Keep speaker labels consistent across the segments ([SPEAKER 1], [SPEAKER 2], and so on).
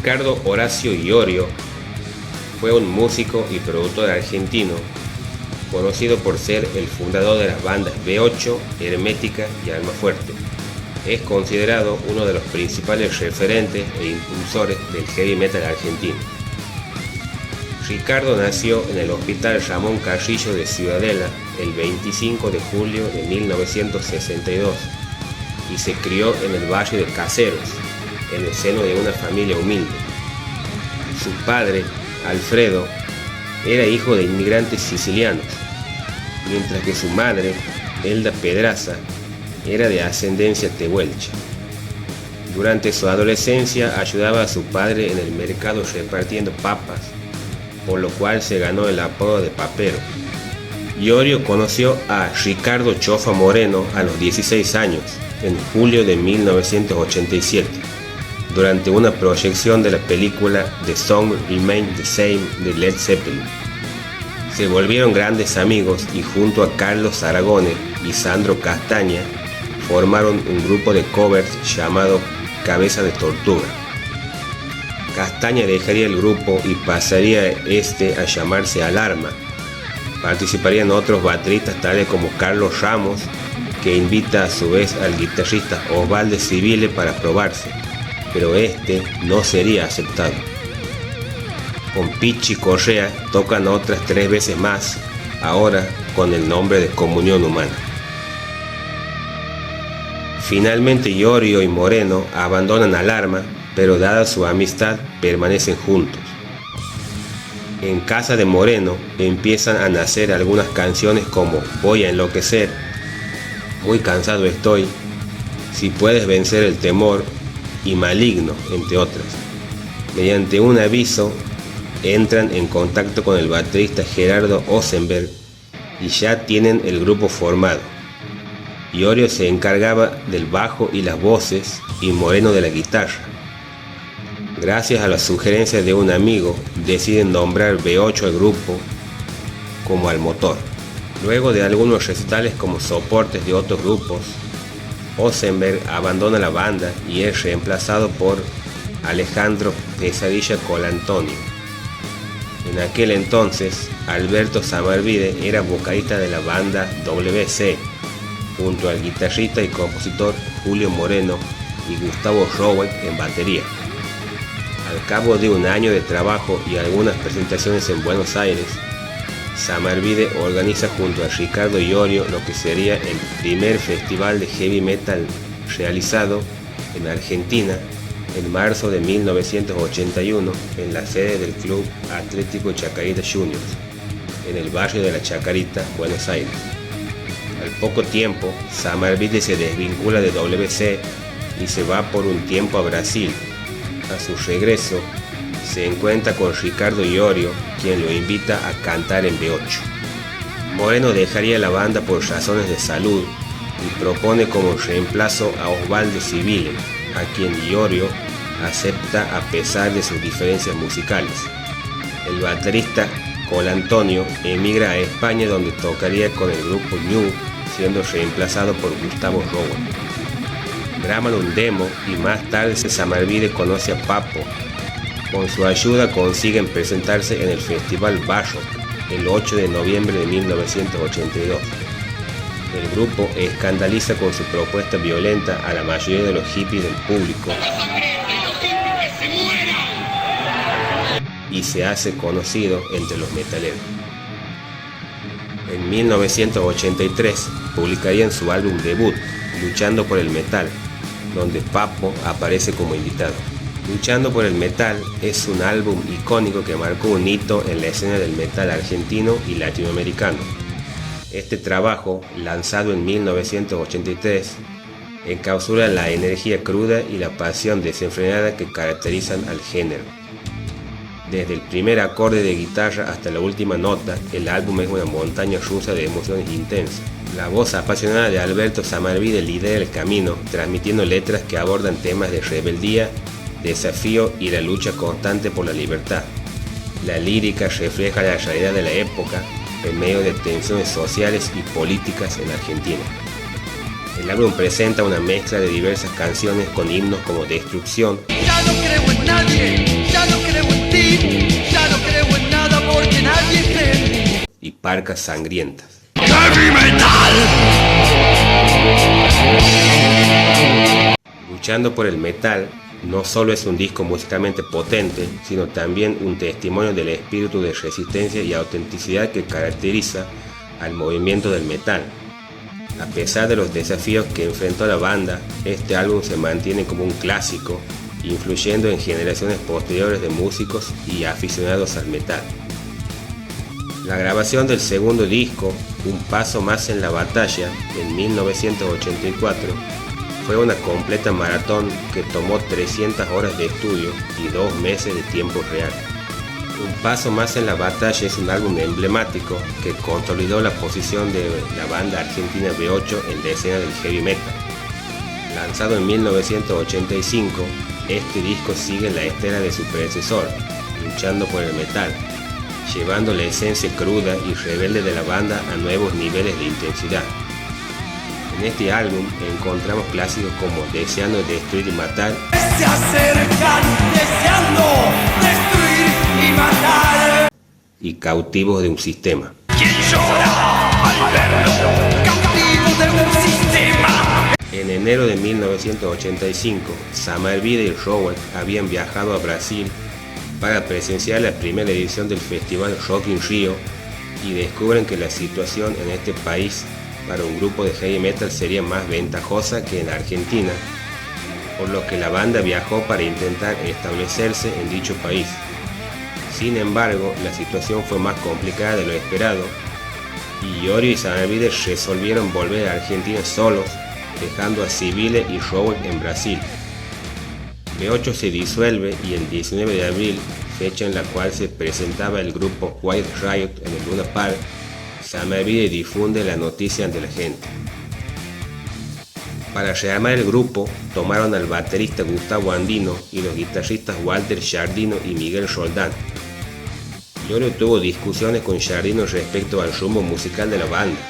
[SPEAKER 1] Ricardo Horacio Iorio fue un músico y productor argentino, conocido por ser el fundador de las bandas B8, Hermética y Almafuerte. Es considerado uno de los principales referentes e impulsores del heavy metal argentino. Ricardo nació en el Hospital Ramón Carrillo de Ciudadela el 25 de julio de 1962 y se crió en el barrio de Caseros, en el seno de una familia humilde. Su padre, Alfredo, era hijo de inmigrantes sicilianos, mientras que su madre, Elda Pedraza, era de ascendencia tehuelche. Durante su adolescencia ayudaba a su padre en el mercado repartiendo papas, por lo cual se ganó el apodo de papero. Iorio conoció a Ricardo Chofa Moreno a los 16 años, en julio de 1987, durante una proyección de la película The Song Remains the Same de Led Zeppelin. Se volvieron grandes amigos y junto a Carlos Aragone y Sandro Castaña formaron un grupo de covers llamado Cabeza de Tortuga. Castaña dejaría el grupo y pasaría a llamarse Alarma. Participarían otros bateristas tales como Carlos Ramos, que invita a su vez al guitarrista Osvaldo Civile para probarse, pero no sería aceptado. Con Pichi Correa tocan otras 3 veces más, ahora con el nombre de Comunión Humana. Finalmente Iorio y Moreno abandonan Alarma, pero dada su amistad permanecen juntos. En casa de Moreno empiezan a nacer algunas canciones como Voy a enloquecer, Muy cansado estoy, Si puedes vencer el temor y Maligno, entre otras. Mediante un aviso entran en contacto con el baterista Gerardo Osenberg y ya tienen el grupo formado. Iorio se encargaba del bajo y las voces y Moreno de la guitarra. Gracias a las sugerencias de un amigo, deciden nombrar B8 al grupo como al motor. Luego de algunos recitales como soportes de otros grupos, Osenberg abandona la banda y es reemplazado por Alejandro Pesadilla Colantonio. En aquel entonces, Alberto Samarvide era vocalista de la banda WC, junto al guitarrista y compositor Julio Moreno y Gustavo Rowek en batería. Al cabo de un año de trabajo y algunas presentaciones en Buenos Aires, Samarvide organiza junto a Ricardo Iorio lo que sería el primer festival de heavy metal realizado en Argentina en marzo de 1981 en la sede del Club Atlético Chacarita Juniors, en el barrio de la Chacarita, Buenos Aires. Al poco tiempo, Samarvide se desvincula de WC y se va por un tiempo a Brasil. A su regreso, se encuentra con Ricardo Iorio, quien lo invita a cantar en B8. Moreno dejaría la banda por razones de salud y propone como reemplazo a Osvaldo Civile, a quien Iorio acepta a pesar de sus diferencias musicales. El baterista Colantonio emigra a España, donde tocaría con el grupo Ñu, siendo reemplazado por Gustavo Rowek. Graban un demo y más tarde Samarvide conoce a Papo. Con su ayuda consiguen presentarse en el Festival Barrock el 8 de noviembre de 1982. El grupo escandaliza con su propuesta violenta a la mayoría de los hippies del público y se hace conocido entre los metaleros. En 1983 publicarían su álbum debut, Luchando por el Metal, donde Papo aparece como invitado. Luchando por el Metal es un álbum icónico que marcó un hito en la escena del metal argentino y latinoamericano. Este trabajo, lanzado en 1983, encapsula la energía cruda y la pasión desenfrenada que caracterizan al género. Desde el primer acorde de guitarra hasta la última nota, el álbum es una montaña rusa de emociones intensas. La voz apasionada de Alberto Samarvide lidera el camino, transmitiendo letras que abordan temas de rebeldía, desafío y la lucha constante por la libertad. La lírica refleja la realidad de la época en medio de tensiones sociales y políticas en Argentina. El álbum presenta una mezcla de diversas canciones con himnos como Destrucción,
[SPEAKER 2] Ya no creo en nadie.
[SPEAKER 1] Parcas Sangrientas.
[SPEAKER 2] ¡Heavy metal!
[SPEAKER 1] Luchando por el metal no solo es un disco musicalmente potente, sino también un testimonio del espíritu de resistencia y autenticidad que caracteriza al movimiento del metal. A pesar de los desafíos que enfrentó la banda, este álbum se mantiene como un clásico, influyendo en generaciones posteriores de músicos y aficionados al metal. La grabación del segundo disco, Un paso más en la batalla, en 1984, fue una completa maratón que tomó 300 horas de estudio y 2 meses de tiempo real. Un paso más en la batalla es un álbum emblemático que consolidó la posición de la banda argentina B8 en la escena del heavy metal. Lanzado en 1985, este disco sigue la estela de su predecesor, Luchando por el metal, llevando la esencia cruda y rebelde de la banda a nuevos niveles de intensidad. En este álbum encontramos clásicos como Deseando destruir y matar,
[SPEAKER 2] Se acercan deseando destruir y matar.
[SPEAKER 1] y Cautivos de un sistema.
[SPEAKER 2] ¿Quién llora al verlo cautivo de un sistema?
[SPEAKER 1] En enero de 1985, Samarvide y Rowell habían viajado a Brasil para presenciar la primera edición del festival Rock in Rio y descubren que la situación en este país para un grupo de heavy metal sería más ventajosa que en Argentina, por lo que la banda viajó para intentar establecerse en dicho país. Sin embargo, la situación fue más complicada de lo esperado y Iorio y Samarvide resolvieron volver a Argentina solos, dejando a Civile y Rowell en Brasil. B8 se disuelve y el 19 de abril, fecha en la cual se presentaba el grupo White Riot en el Luna Park, Samarvide difunde la noticia ante la gente. Para rearmar el grupo, tomaron al baterista Gustavo Andino y los guitarristas Walter Giardino y Miguel Roldán. Iorio tuvo discusiones con Giardino respecto al rumbo musical de la banda.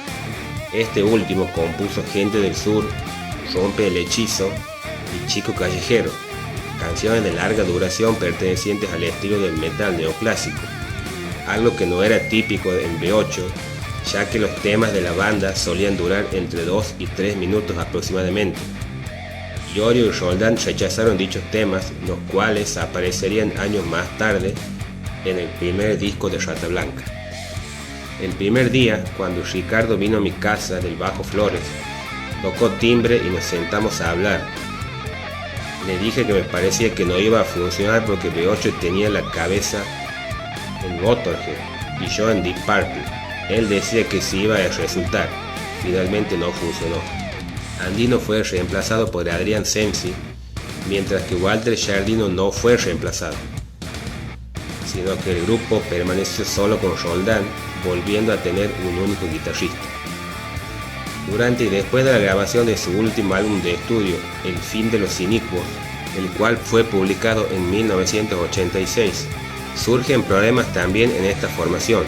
[SPEAKER 1] Este último compuso Gente del Sur, Rompe el Hechizo y Chico Callejero, canciones de larga duración pertenecientes al estilo del metal neoclásico, algo que no era típico en B8, ya que los temas de la banda solían durar entre 2 y 3 minutos aproximadamente. Iorio y Roldán rechazaron dichos temas, los cuales aparecerían años más tarde en el primer disco de Rata Blanca. El primer día, cuando Ricardo vino a mi casa del Bajo Flores, tocó timbre y nos sentamos a hablar. Le dije que me parecía que no iba a funcionar porque B8 tenía la cabeza en Motorhead y yo en Deep Purple. Él decía que sí iba a resultar. Finalmente no funcionó. Andino fue reemplazado por Adrián Semsi, mientras que Walter Giardino no fue reemplazado, sino que el grupo permaneció solo con Roldán, volviendo a tener un único guitarrista. Durante y después de la grabación de su último álbum de estudio, El fin de los inicuos, el cual fue publicado en 1986, surgen problemas también en esta formación.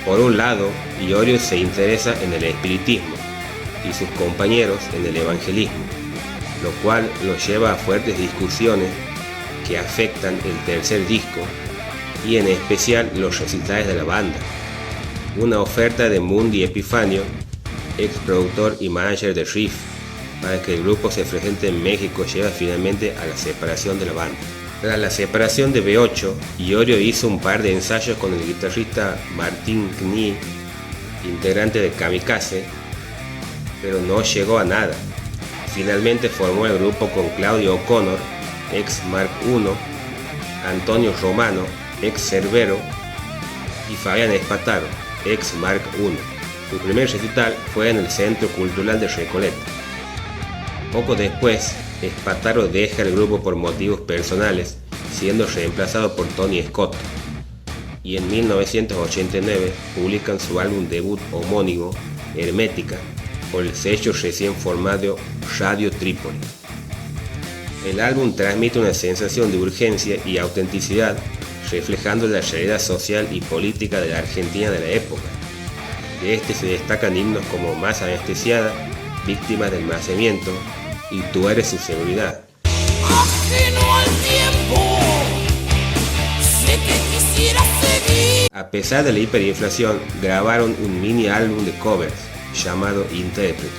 [SPEAKER 1] Por un lado, Iorio se interesa en el espiritismo y sus compañeros en el evangelismo, lo cual lo lleva a fuertes discusiones que afectan el tercer disco y en especial los recitales de la banda. Una oferta de Mundi Epifanio, ex productor y manager de Riff, para que el grupo se presente en México lleva finalmente a la separación de la banda. Tras la separación de B8, Iorio hizo un par de ensayos con el guitarrista Martín Knie, integrante de Kamikaze, pero no llegó a nada. Finalmente formó el grupo con Claudio O'Connor, ex Mark I, Antonio Romano, ex Cerbero, y Fabián Espataro, ex Mark I. Su primer recital fue en el Centro Cultural de Recoleta. Poco después, Espataro deja el grupo por motivos personales, siendo reemplazado por Tony Scott, y en 1989 publican su álbum debut homónimo, Hermética, por el sello recién formado Radio Trípoli. El álbum transmite una sensación de urgencia y autenticidad, reflejando la realidad social y política de la Argentina de la época. De este se destacan himnos como Más anestesiada, Víctima del nacimiento y Tú eres su seguridad.
[SPEAKER 2] Ajeno al tiempo, sé que quisiera seguir.
[SPEAKER 1] A pesar de la hiperinflación, grabaron un mini álbum de covers llamado Intérpretes.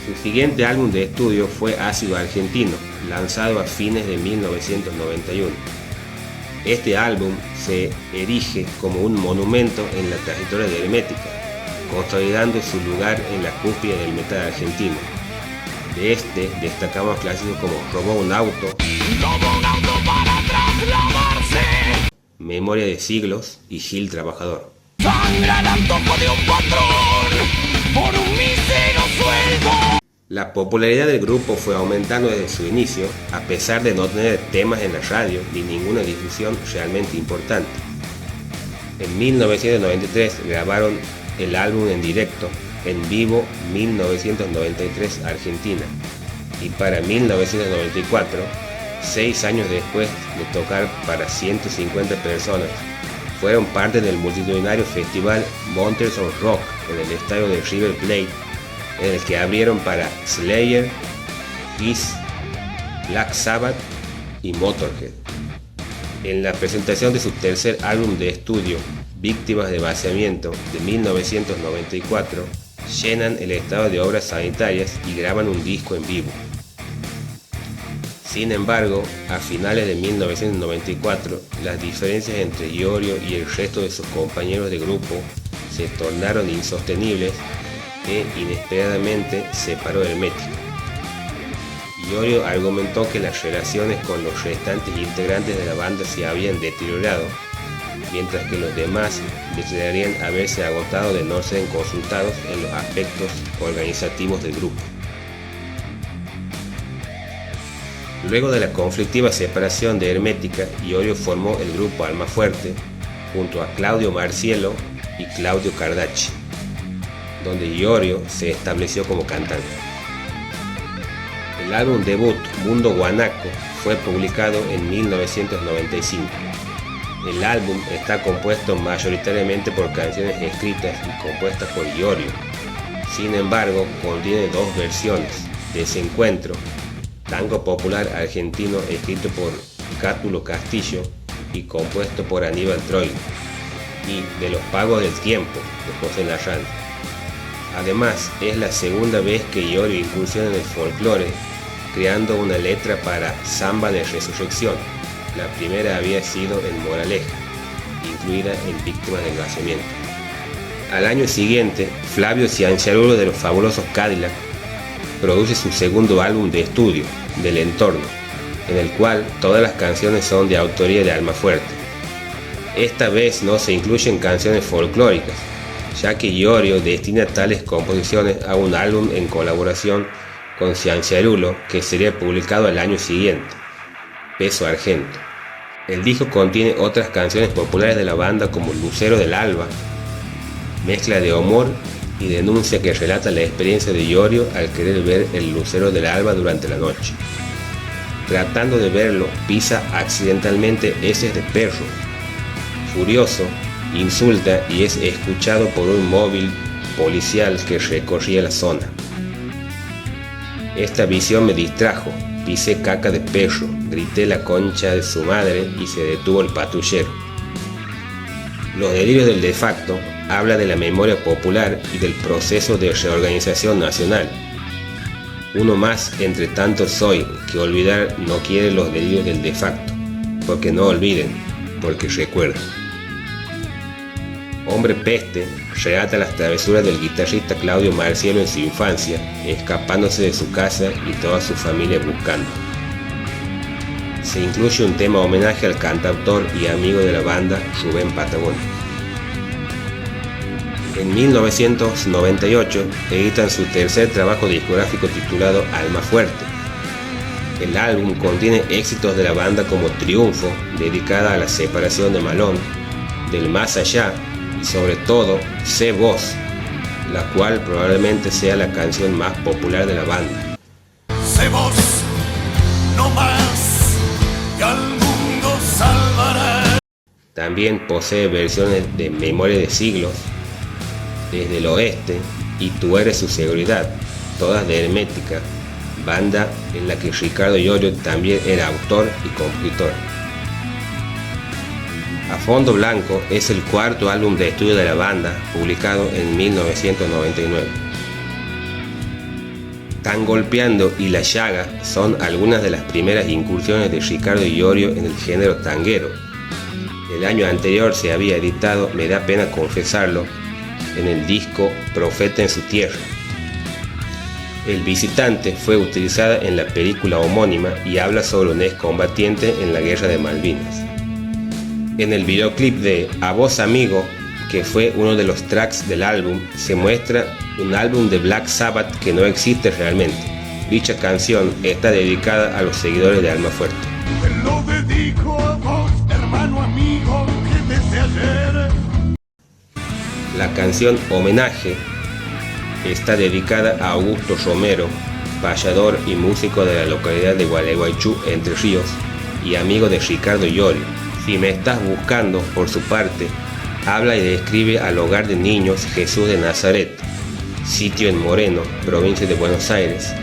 [SPEAKER 1] Su siguiente álbum de estudio fue Ácido Argentino, lanzado a fines de 1991. Este álbum se erige como un monumento en la trayectoria de Hermética, consolidando su lugar en la cúspide del metal argentino. De este destacamos clásicos como Robó un auto
[SPEAKER 2] para trasladarse.
[SPEAKER 1] Memoria de siglos y Gil Trabajador.
[SPEAKER 2] Sangra el antojo de un patrón por un mísero sueldo.
[SPEAKER 1] La popularidad del grupo fue aumentando desde su inicio, a pesar de no tener temas en la radio ni ninguna difusión realmente importante. En 1993 grabaron el álbum en directo, En Vivo 1993 Argentina, y para 1994, 6 años después de tocar para 150 personas, fueron parte del multitudinario festival Monsters of Rock en el estadio de River Plate, en el que abrieron para Slayer, Kiss, Black Sabbath y Motorhead. En la presentación de su tercer álbum de estudio, Víctimas de Vaciamiento, de 1994, llenan el estado de obras sanitarias y graban un disco en vivo. Sin embargo, a finales de 1994, las diferencias entre Iorio y el resto de sus compañeros de grupo se tornaron insostenibles e inesperadamente separó Hermética. Iorio argumentó que las relaciones con los restantes integrantes de la banda se habían deteriorado, mientras que los demás declararían haberse agotado de no ser consultados en los aspectos organizativos del grupo. Luego de la conflictiva separación de Hermética, Iorio formó el grupo Almafuerte junto a Claudio Marcielo y Claudio Cardacci, donde Iorio se estableció como cantante. El álbum debut Mundo Guanaco fue publicado en 1995. El álbum está compuesto mayoritariamente por canciones escritas y compuestas por Iorio. Sin embargo, contiene dos versiones: Desencuentro, tango popular argentino escrito por Cátulo Castillo y compuesto por Aníbal Troilo, y De los Pagos del Tiempo, de José Larralde. Además, es la segunda vez que Iorio incursiona en el folclore, creando una letra para Samba de Resurrección. La primera había sido en Moraleja, incluida en Víctimas del Vaciamiento. Al año siguiente, Flavio Cianciarulo de los Fabulosos Cadillac produce su segundo álbum de estudio, Del Entorno, en el cual todas las canciones son de autoría de Almafuerte. Esta vez no se incluyen canciones folclóricas, ya que Iorio destina tales composiciones a un álbum en colaboración con Cianciarulo que sería publicado al año siguiente, Peso Argento. El disco contiene otras canciones populares de la banda como Lucero del Alba, mezcla de humor y denuncia que relata la experiencia de Iorio al querer ver el lucero del alba durante la noche. Tratando de verlo, pisa accidentalmente heces de perro. Furioso, insulta y es escuchado por un móvil policial que recorría la zona. Esta visión me distrajo, pisé caca de perro, grité la concha de su madre y se detuvo el patrullero. Los delirios del de facto habla de la memoria popular y del proceso de reorganización nacional. Uno más entre tantos soy, que olvidar no quiere los delirios del de facto, porque no olviden, porque recuerdan. Hombre Peste relata las travesuras del guitarrista Claudio Marcielo en su infancia, escapándose de su casa y toda su familia buscando. Se incluye un tema homenaje al cantautor y amigo de la banda Rubén Patagón. En 1998 editan su tercer trabajo discográfico titulado Almafuerte. El álbum contiene éxitos de la banda como Triunfo, dedicada a la separación de Malón, Del Más Allá y sobre todo Sé Vos, la cual probablemente sea la canción más popular de la banda.
[SPEAKER 2] Sé vos, no más, que al mundo salvará.
[SPEAKER 1] También posee versiones de Memoria de Siglos, Desde el Oeste y Tú Eres Su Seguridad, todas de Hermética, banda en la que Ricardo Iorio también era autor y compositor. A A Fondo Blanco es el cuarto álbum de estudio de la banda, publicado en 1999. Tan Golpeando y La Llaga son algunas de las primeras incursiones de Ricardo Iorio en el género tanguero. El año anterior se había editado Me da pena confesarlo en el disco Profeta en su tierra. El Visitante fue utilizada en la película homónima y habla sobre un excombatiente en la guerra de Malvinas. En el videoclip de A Vos Amigo, que fue uno de los tracks del álbum, se muestra un álbum de Black Sabbath que no existe realmente. Dicha canción está dedicada a los seguidores de Almafuerte.
[SPEAKER 2] Te lo dedico a vos, hermano amigo, que desde ayer.
[SPEAKER 1] La canción Homenaje está dedicada a Augusto Romero, payador y músico de la localidad de Gualeguaychú, Entre Ríos, y amigo de Ricardo Iorio. Si me estás buscando, por su parte, habla y describe al hogar de niños Jesús de Nazaret, sitio en Moreno, provincia de Buenos Aires,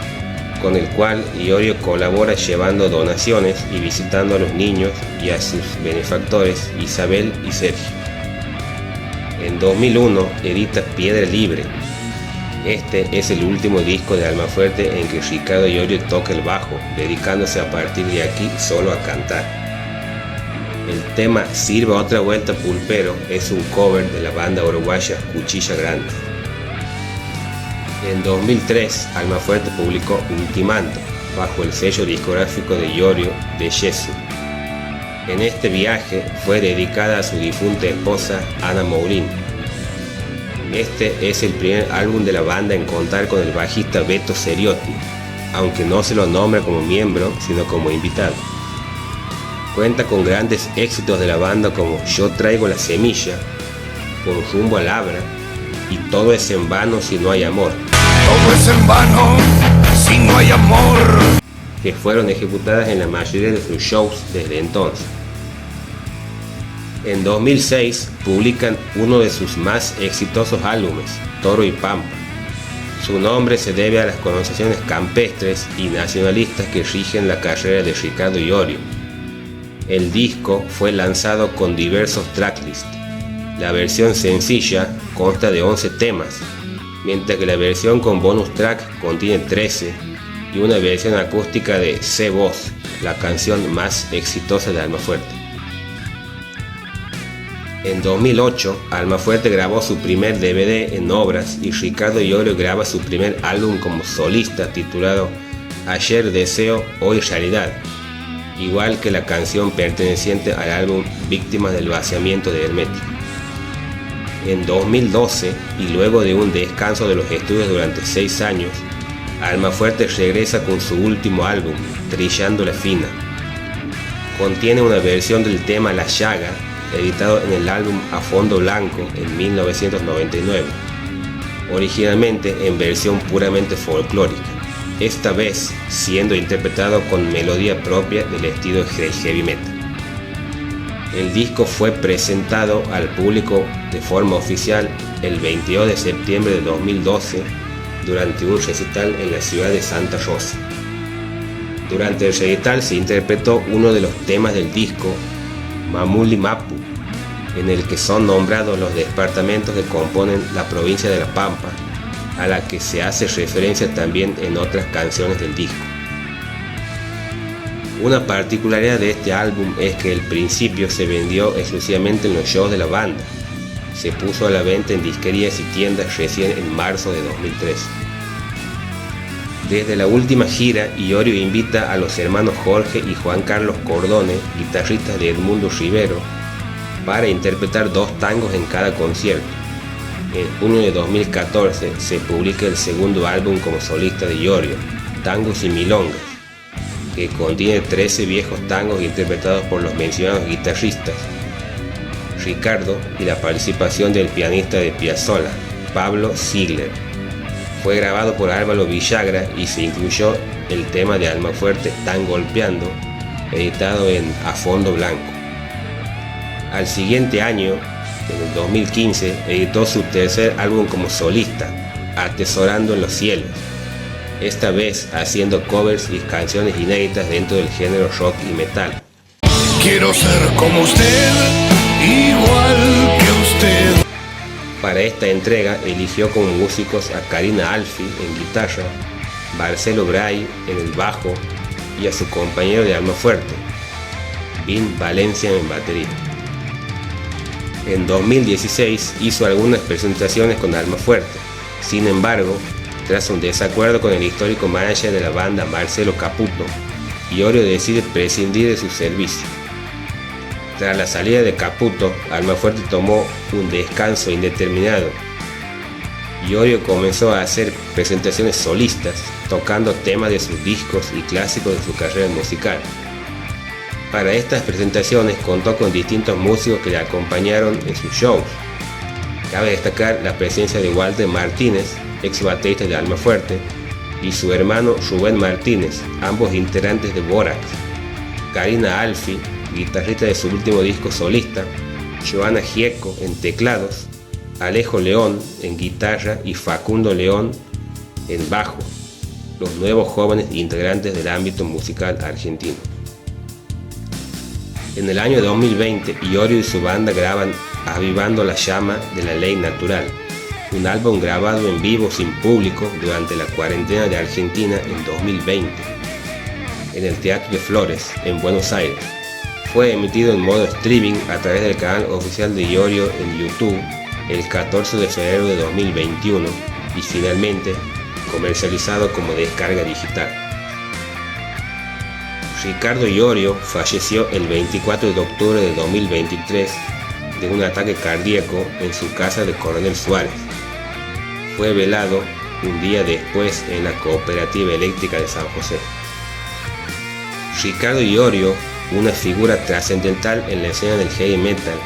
[SPEAKER 1] con el cual Iorio colabora llevando donaciones y visitando a los niños y a sus benefactores Isabel y Sergio. En 2001 edita Piedra Libre. Este es el último disco de Almafuerte en que Ricardo Iorio toca el bajo, dedicándose a partir de aquí solo a cantar. El tema Sirva otra vuelta pulpero es un cover de la banda uruguaya Cuchilla Grande. En 2003, Almafuerte publicó Ultimanto, bajo el sello discográfico de Iorio de Jesús. En este viaje fue dedicada a su difunta esposa Ana Mourín. Este es el primer álbum de la banda en contar con el bajista Beto Ceriotti, aunque no se lo nombra como miembro, sino como invitado. Cuenta con grandes éxitos de la banda como Yo traigo la semilla, Por rumbo al Abra y Todo es en vano si no hay amor.
[SPEAKER 2] Todo es en vano si no hay amor.
[SPEAKER 1] Que fueron ejecutadas en la mayoría de sus shows desde entonces. En 2006 publican uno de sus más exitosos álbumes, Toro y Pampa. Su nombre se debe a las connotaciones campestres y nacionalistas que rigen la carrera de Ricardo Iorio. El disco fue lanzado con diversos tracklists. La versión sencilla consta de 11 temas, mientras que la versión con bonus track contiene 13 y una versión acústica de Sé Voz, la canción más exitosa de Almafuerte. En 2008, Almafuerte grabó su primer DVD en obras y Ricardo Iorio graba su primer álbum como solista titulado Ayer Deseo, Hoy Realidad, igual que la canción perteneciente al álbum Víctimas del Vaciamiento de Hermético. En 2012, y luego de un descanso de los estudios durante 6 años, Almafuerte regresa con su último álbum, Trillando la Fina. Contiene una versión del tema La Llaga, editado en el álbum A Fondo Blanco en 1999, originalmente en versión puramente folclórica, esta vez siendo interpretado con melodía propia del estilo heavy metal. El disco fue presentado al público de forma oficial el 22 de septiembre de 2012 durante un recital en la ciudad de Santa Rosa. Durante el recital se interpretó uno de los temas del disco, Mamuli Mapu, en el que son nombrados los departamentos que componen la provincia de La Pampa, a la que se hace referencia también en otras canciones del disco. Una particularidad de este álbum es que al principio se vendió exclusivamente en los shows de la banda. Se puso a la venta en disquerías y tiendas recién en marzo de 2013. Desde la última gira, Iorio invita a los hermanos Jorge y Juan Carlos Cordone, guitarristas de Edmundo Rivero, para interpretar 2 tangos en cada concierto. En junio de 2014 se publica el segundo álbum como solista de Iorio, Tangos y Milongas, que contiene 13 viejos tangos interpretados por los mencionados guitarristas Ricardo y la participación del pianista de Piazzolla, Pablo Ziegler. Fue grabado por Álvaro Villagra y se incluyó el tema de Almafuerte Tan Golpeando, editado en A Fondo Blanco. Al siguiente año, en el 2015, editó su tercer álbum como solista, Atesorando en los Cielos, esta vez haciendo covers y canciones inéditas dentro del género rock y metal.
[SPEAKER 2] Quiero ser como usted igual que usted.
[SPEAKER 1] Para esta entrega eligió como músicos a Karina Alfi en guitarra, Marcelo Bray en el bajo y a su compañero de Almafuerte, Vin Valencia en batería. En 2016 hizo algunas presentaciones con Almafuerte. Sin embargo, tras un desacuerdo con el histórico manager de la banda, Marcelo Caputo, Iorio decide prescindir de su servicio. Tras la salida de Caputo, Almafuerte tomó un descanso indeterminado. Iorio comenzó a hacer presentaciones solistas, tocando temas de sus discos y clásicos de su carrera musical. Para estas presentaciones contó con distintos músicos que le acompañaron en sus shows. Cabe destacar la presencia de Walter Martínez, ex baterista de Almafuerte, y su hermano Rubén Martínez, ambos integrantes de Borax, Karina Alfi, guitarrista de su último disco solista, Joana Gieco en teclados, Alejo León en guitarra y Facundo León en bajo, los nuevos jóvenes integrantes del ámbito musical argentino. En el año 2020, Iorio y su banda graban Avivando la llama de la ley natural, un álbum grabado en vivo sin público durante la cuarentena de Argentina en 2020, en el Teatro de Flores, en Buenos Aires. Fue emitido en modo streaming a través del canal oficial de Iorio en YouTube el 14 de febrero de 2021 y finalmente comercializado como descarga digital. Ricardo Iorio falleció el 24 de octubre de 2023 de un ataque cardíaco en su casa de Coronel Suárez. Fue velado un día después en la Cooperativa Eléctrica de San José. Ricardo Iorio, una figura trascendental en la escena del heavy metal,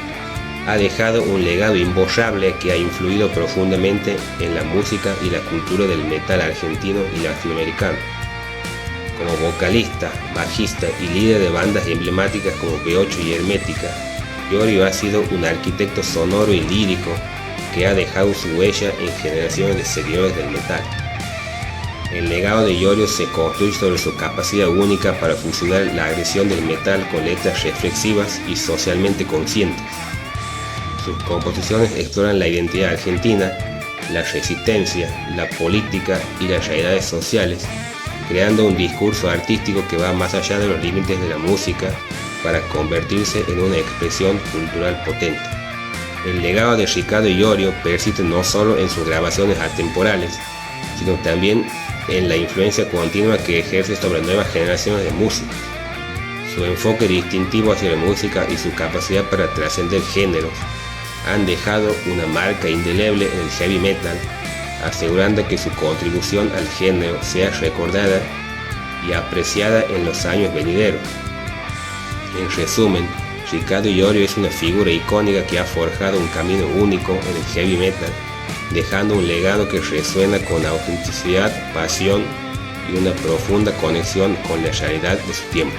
[SPEAKER 1] ha dejado un legado imborrable que ha influido profundamente en la música y la cultura del metal argentino y latinoamericano. Como vocalista, bajista y líder de bandas emblemáticas como B8 y Hermética, Iorio ha sido un arquitecto sonoro y lírico que ha dejado su huella en generaciones de seguidores del metal. El legado de Iorio se construye sobre su capacidad única para fusionar la agresión del metal con letras reflexivas y socialmente conscientes. Sus composiciones exploran la identidad argentina, la resistencia, la política y las realidades sociales, creando un discurso artístico que va más allá de los límites de la música para convertirse en una expresión cultural potente. El legado de Ricardo Iorio persiste no solo en sus grabaciones atemporales, sino también en la influencia continua que ejerce sobre nuevas generaciones de músicos. Su enfoque distintivo hacia la música y su capacidad para trascender géneros han dejado una marca indeleble en el heavy metal, asegurando que su contribución al género sea recordada y apreciada en los años venideros. En resumen, Ricardo Iorio es una figura icónica que ha forjado un camino único en el heavy metal, dejando un legado que resuena con autenticidad, pasión y una profunda conexión con la realidad de su tiempo.